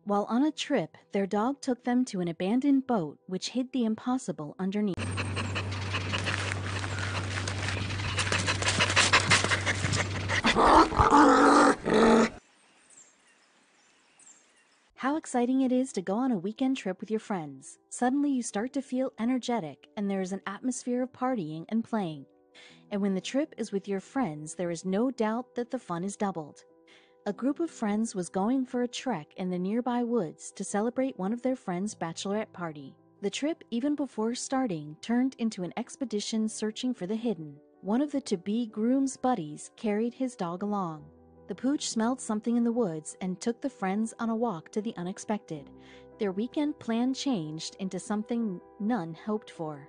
While on a trip, their dog took them to an abandoned boat which hid the impossible underneath. How exciting it is to go on a weekend trip with your friends. Suddenly you start to feel energetic and there is an atmosphere of partying and playing. And when the trip is with your friends, there is no doubt that the fun is doubled. A group of friends was going for a trek in the nearby woods to celebrate one of their friends' bachelorette party. The trip, even before starting, turned into an expedition searching for the hidden. One of the to-be groom's buddies carried his dog along. The pooch smelled something in the woods and took the friends on a walk to the unexpected. Their weekend plan changed into something none hoped for.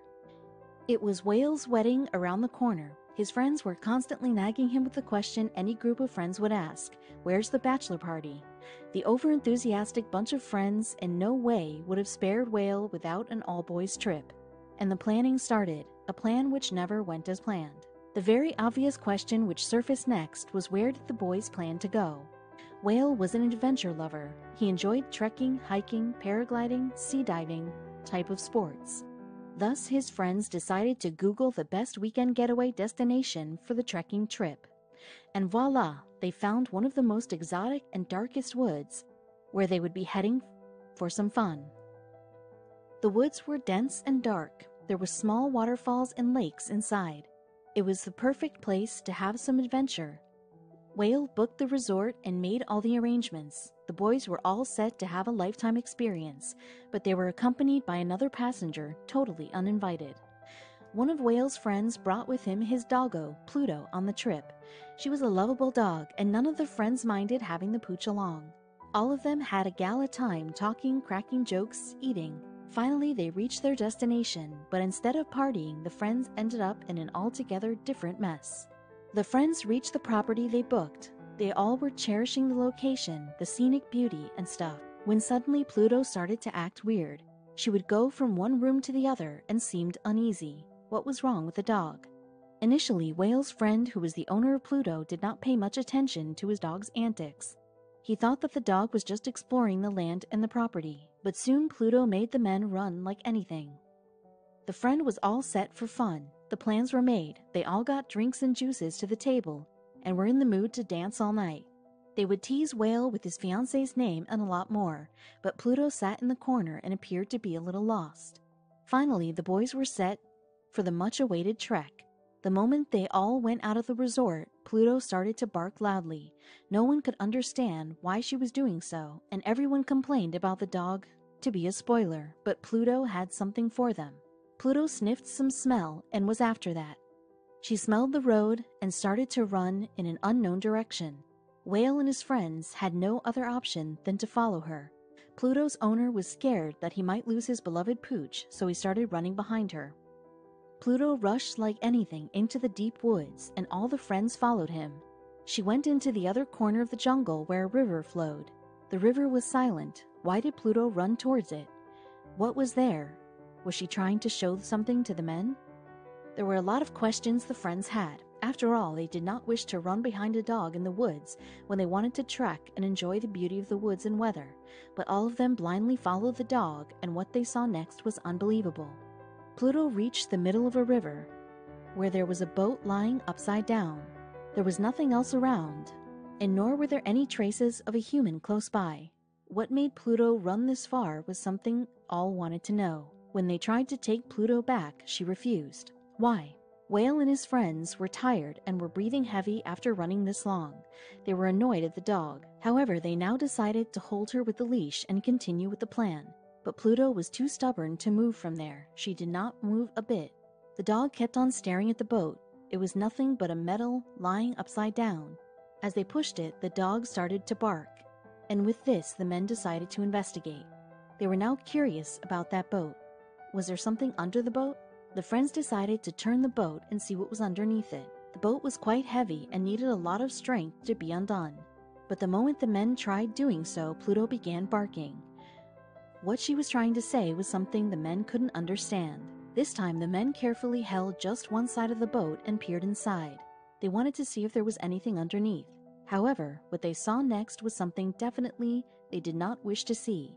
It was Whale's wedding around the corner. His friends were constantly nagging him with the question any group of friends would ask, "Where's the bachelor party?" The overenthusiastic bunch of friends in no way would have spared Whale without an all-boys trip. And the planning started, a plan which never went as planned. The very obvious question which surfaced next was where did the boys plan to go? Whale was an adventure lover. He enjoyed trekking, hiking, paragliding, sea diving type of sports. Thus, his friends decided to Google the best weekend getaway destination for the trekking trip. And voila, they found one of the most exotic and darkest woods where they would be heading for some fun. The woods were dense and dark. There were small waterfalls and lakes inside. It was the perfect place to have some adventure. Whale booked the resort and made all the arrangements. The boys were all set to have a lifetime experience, but they were accompanied by another passenger, totally uninvited. One of Whale's friends brought with him his doggo, Pluto, on the trip. She was a lovable dog, and none of the friends minded having the pooch along. All of them had a gala time talking, cracking jokes, eating. Finally, they reached their destination, but instead of partying, the friends ended up in an altogether different mess. The friends reached the property they booked. They all were cherishing the location, the scenic beauty, and stuff, when suddenly Pluto started to act weird. She would go from one room to the other and seemed uneasy. What was wrong with the dog? Initially, Whale's friend, who was the owner of Pluto, did not pay much attention to his dog's antics. He thought that the dog was just exploring the land and the property, but soon Pluto made the men run like anything. The friend was all set for fun. The plans were made. They all got drinks and juices to the table and were in the mood to dance all night. They would tease Whale with his fiance's name and a lot more, but Pluto sat in the corner and appeared to be a little lost. Finally, the boys were set for the much-awaited trek. The moment they all went out of the resort, Pluto started to bark loudly. No one could understand why she was doing so, and everyone complained about the dog to be a spoiler, but Pluto had something for them. Pluto sniffed some smell and was after that. She smelled the road and started to run in an unknown direction. Whale and his friends had no other option than to follow her. Pluto's owner was scared that he might lose his beloved pooch, so he started running behind her. Pluto rushed like anything into the deep woods, and all the friends followed him. She went into the other corner of the jungle where a river flowed. The river was silent. Why did Pluto run towards it? What was there? Was she trying to show something to the men? There were a lot of questions the friends had. After all, they did not wish to run behind a dog in the woods when they wanted to trek and enjoy the beauty of the woods and weather, but all of them blindly followed the dog, and what they saw next was unbelievable. Pluto reached the middle of a river, where there was a boat lying upside down. There was nothing else around, and nor were there any traces of a human close by. What made Pluto run this far was something all wanted to know. When they tried to take Pluto back, she refused. Why? Whale and his friends were tired and were breathing heavy after running this long. They were annoyed at the dog. However, they now decided to hold her with the leash and continue with the plan. But Pluto was too stubborn to move from there. She did not move a bit. The dog kept on staring at the boat. It was nothing but a metal lying upside down. As they pushed it, the dog started to bark. And with this, the men decided to investigate. They were now curious about that boat. Was there something under the boat? The friends decided to turn the boat and see what was underneath it. The boat was quite heavy and needed a lot of strength to be undone. But the moment the men tried doing so, Pluto began barking. What she was trying to say was something the men couldn't understand. This time, the men carefully held just one side of the boat and peered inside. They wanted to see if there was anything underneath. However, what they saw next was something definitely they did not wish to see.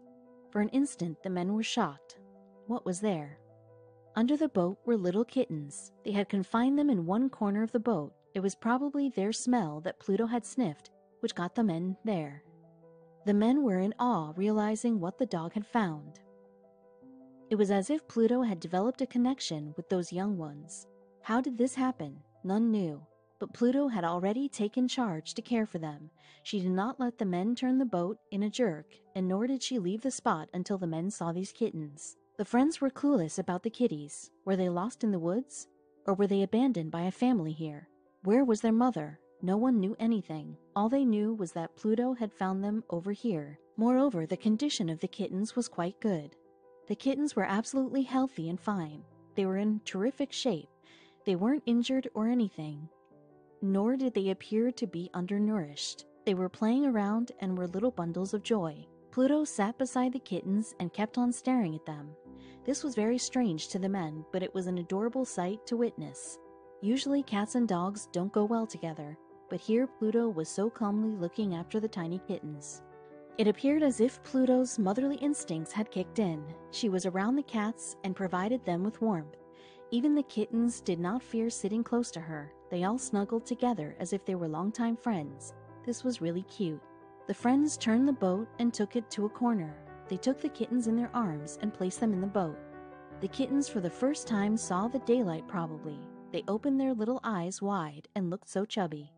For an instant, the men were shocked. What was there? Under the boat were little kittens. They had confined them in one corner of the boat. It was probably their smell that Pluto had sniffed, which got the men there. The men were in awe, realizing what the dog had found. It was as if Pluto had developed a connection with those young ones. How did this happen? None knew. But Pluto had already taken charge to care for them. She did not let the men turn the boat in a jerk, and nor did she leave the spot until the men saw these kittens. The friends were clueless about the kitties. Were they lost in the woods? Or were they abandoned by a family here? Where was their mother? No one knew anything. All they knew was that Pluto had found them over here. Moreover, the condition of the kittens was quite good. The kittens were absolutely healthy and fine. They were in terrific shape. They weren't injured or anything, nor did they appear to be undernourished. They were playing around and were little bundles of joy. Pluto sat beside the kittens and kept on staring at them. This was very strange to the men, but it was an adorable sight to witness. Usually cats and dogs don't go well together, but here Pluto was so calmly looking after the tiny kittens. It appeared as if Pluto's motherly instincts had kicked in. She was around the cats and provided them with warmth. Even the kittens did not fear sitting close to her. They all snuggled together as if they were longtime friends. This was really cute. The friends turned the boat and took it to a corner. They took the kittens in their arms and placed them in the boat. The kittens for the first time saw the daylight probably. They opened their little eyes wide and looked so chubby.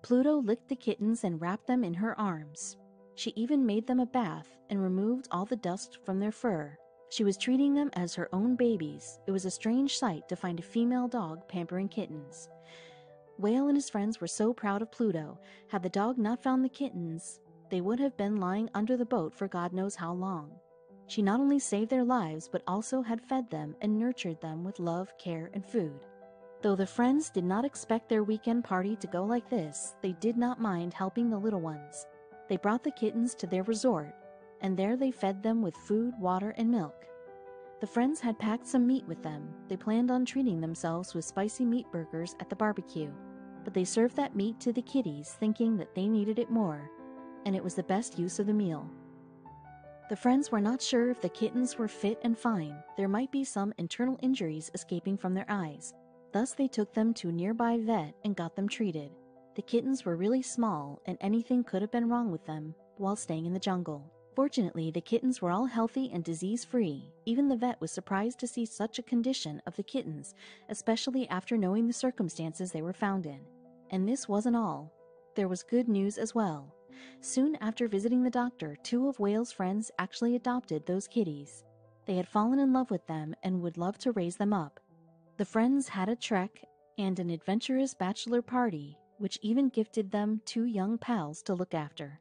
Pluto licked the kittens and wrapped them in her arms. She even made them a bath and removed all the dust from their fur. She was treating them as her own babies. It was a strange sight to find a female dog pampering kittens. Whale and his friends were so proud of Pluto. Had the dog not found the kittens, they would have been lying under the boat for God knows how long. She not only saved their lives, but also had fed them and nurtured them with love, care, and food. Though the friends did not expect their weekend party to go like this, they did not mind helping the little ones. They brought the kittens to their resort, and there they fed them with food, water, and milk. The friends had packed some meat with them. They planned on treating themselves with spicy meat burgers at the barbecue, but they served that meat to the kitties, thinking that they needed it more, and it was the best use of the meal. The friends were not sure if the kittens were fit and fine. There might be some internal injuries escaping from their eyes. Thus they took them to a nearby vet and got them treated. The kittens were really small, and anything could have been wrong with them while staying in the jungle. Fortunately, the kittens were all healthy and disease-free. Even the vet was surprised to see such a condition of the kittens, especially after knowing the circumstances they were found in. And this wasn't all. There was good news as well. Soon after visiting the doctor, 2 of Whale's friends actually adopted those kitties. They had fallen in love with them and would love to raise them up. The friends had a trek and an adventurous bachelor party, which even gifted them 2 young pals to look after.